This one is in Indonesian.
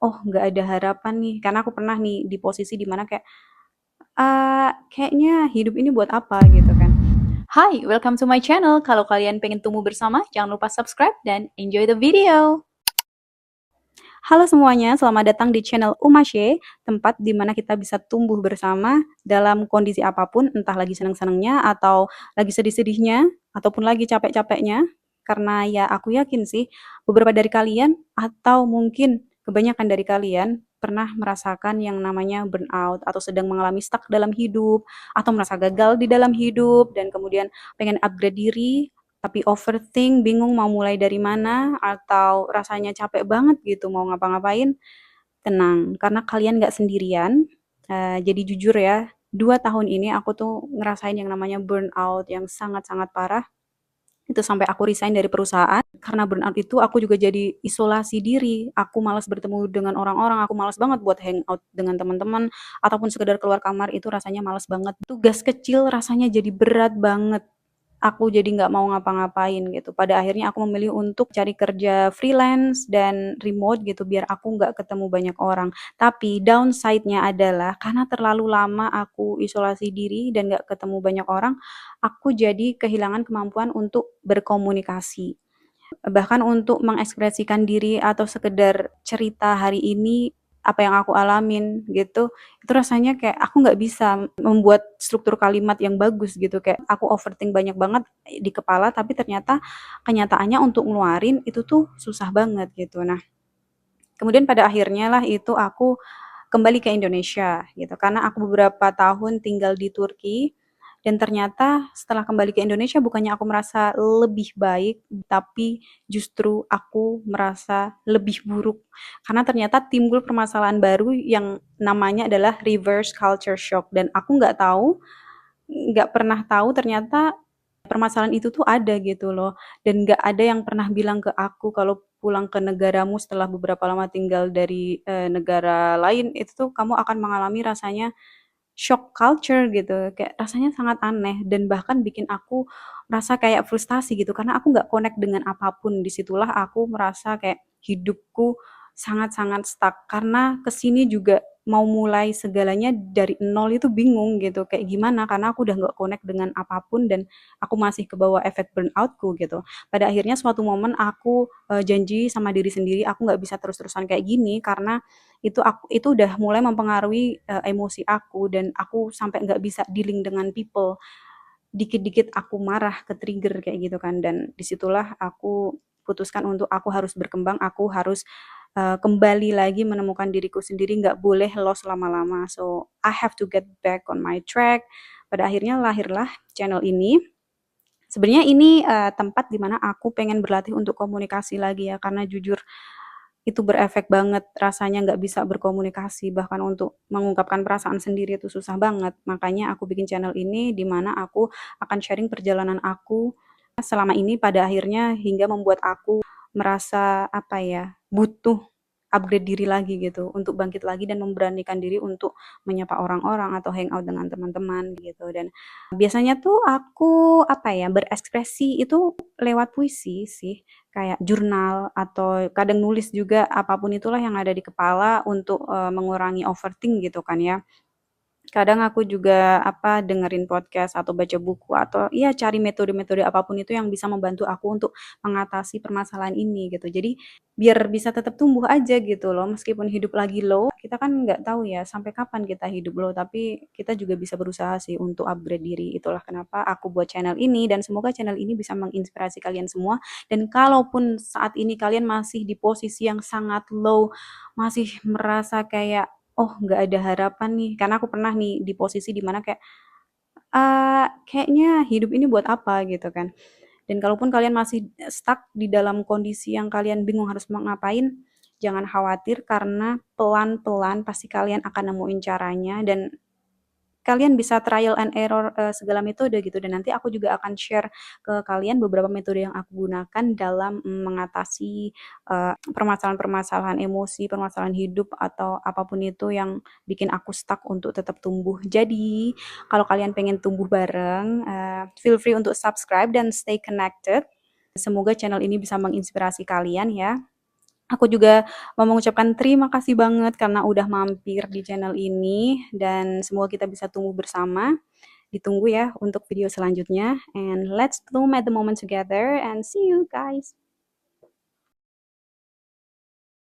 oh nggak ada harapan nih. Karena aku pernah nih di posisi dimana kayak, kayaknya hidup ini buat apa gitu kan. Hai, welcome to my channel. Kalau kalian pengen tumbuh bersama, jangan lupa subscribe dan enjoy the video. Halo semuanya, selamat datang di channel Umasye, tempat di mana kita bisa tumbuh bersama dalam kondisi apapun, entah lagi senang-senangnya atau lagi sedih-sedihnya, ataupun lagi capek-capeknya. Karena ya aku yakin sih, beberapa dari kalian atau mungkin kebanyakan dari kalian pernah merasakan yang namanya burnout atau sedang mengalami stuck dalam hidup atau merasa gagal di dalam hidup dan kemudian pengen upgrade diri tapi overthink, bingung mau mulai dari mana, atau rasanya capek banget gitu mau ngapa-ngapain, tenang, karena kalian nggak sendirian. Jadi jujur ya, 2 tahun ini aku tuh ngerasain yang namanya burnout yang sangat-sangat parah. Itu sampai aku resign dari perusahaan. Karena burnout itu aku juga jadi isolasi diri. Aku malas bertemu dengan orang-orang, aku malas banget buat hangout dengan teman-teman, ataupun sekedar keluar kamar itu rasanya malas banget. Tugas kecil rasanya jadi berat banget. Aku jadi nggak mau ngapa-ngapain gitu. Pada akhirnya aku memilih untuk cari kerja freelance dan remote gitu biar aku nggak ketemu banyak orang. Tapi downside-nya adalah karena terlalu lama aku isolasi diri dan nggak ketemu banyak orang, aku jadi kehilangan kemampuan untuk berkomunikasi. Bahkan untuk mengekspresikan diri atau sekedar cerita hari ini, apa yang aku alamin gitu, itu rasanya kayak aku nggak bisa membuat struktur kalimat yang bagus gitu, kayak aku overthink banyak banget di kepala, tapi ternyata kenyataannya untuk ngeluarin itu tuh susah banget gitu. Nah, kemudian pada akhirnya lah itu aku kembali ke Indonesia gitu, karena aku beberapa tahun tinggal di Turki dan ternyata setelah kembali ke Indonesia bukannya aku merasa lebih baik, tapi justru aku merasa lebih buruk. Karena ternyata timbul permasalahan baru yang namanya adalah reverse culture shock dan aku nggak pernah tahu ternyata permasalahan itu tuh ada gitu loh, dan nggak ada yang pernah bilang ke aku kalau pulang ke negaramu setelah beberapa lama tinggal dari, negara lain, itu tuh kamu akan mengalami rasanya shock culture gitu, kayak rasanya sangat aneh dan bahkan bikin aku merasa kayak frustasi gitu, karena aku nggak connect dengan apapun. Disitulah aku merasa kayak hidupku sangat-sangat stuck, karena kesini juga mau mulai segalanya dari nol itu bingung gitu, kayak gimana, karena aku udah nggak connect dengan apapun dan aku masih kebawa efek burnout-ku gitu. Pada akhirnya suatu momen aku, janji sama diri sendiri, aku nggak bisa terus-terusan kayak gini karena itu udah mulai mempengaruhi, emosi aku dan aku sampai nggak bisa dealing dengan people. Dikit-dikit aku marah, ke-trigger kayak gitu kan dan disitulah aku putuskan untuk aku harus berkembang, aku harus, kembali lagi menemukan diriku sendiri, nggak boleh lost lama-lama. So, I have to get back on my track. Pada akhirnya lahirlah channel ini. Sebenarnya ini, tempat di mana aku pengen berlatih untuk komunikasi lagi ya, karena jujur itu berefek banget, rasanya nggak bisa berkomunikasi, bahkan untuk mengungkapkan perasaan sendiri itu susah banget. Makanya aku bikin channel ini, di mana aku akan sharing perjalanan aku selama ini pada akhirnya hingga membuat aku merasa, apa ya, butuh upgrade diri lagi gitu, untuk bangkit lagi dan memberanikan diri untuk menyapa orang-orang atau hangout dengan teman-teman gitu. Dan biasanya tuh aku, apa ya, berekspresi itu lewat puisi sih, kayak jurnal atau kadang nulis juga, apapun itulah yang ada di kepala untuk, mengurangi overthink gitu kan ya. Kadang aku juga, apa, dengerin podcast atau baca buku atau ya cari metode-metode apapun itu yang bisa membantu aku untuk mengatasi permasalahan ini gitu. Jadi biar bisa tetap tumbuh aja gitu loh, meskipun hidup lagi low, kita kan nggak tahu ya sampai kapan kita hidup low, tapi kita juga bisa berusaha sih untuk upgrade diri. Itulah kenapa aku buat channel ini dan semoga channel ini bisa menginspirasi kalian semua dan kalaupun saat ini kalian masih di posisi yang sangat low, masih merasa kayak oh, nggak ada harapan nih, karena aku pernah nih di posisi di mana kayak, kayaknya hidup ini buat apa gitu kan. Dan kalaupun kalian masih stuck di dalam kondisi yang kalian bingung harus mau ngapain, jangan khawatir karena pelan-pelan pasti kalian akan nemuin caranya dan kalian bisa trial and error, segala metode gitu dan nanti aku juga akan share ke kalian beberapa metode yang aku gunakan dalam, mengatasi, permasalahan-permasalahan emosi, permasalahan hidup, atau apapun itu yang bikin aku stuck untuk tetap tumbuh. Jadi, kalau kalian pengen tumbuh bareng, feel free untuk subscribe dan stay connected. Semoga channel ini bisa menginspirasi kalian ya. Aku juga mau mengucapkan terima kasih banget karena udah mampir di channel ini dan semoga kita bisa tumbuh bersama. Ditunggu ya untuk video selanjutnya and let's bloom at the moment together and see you guys.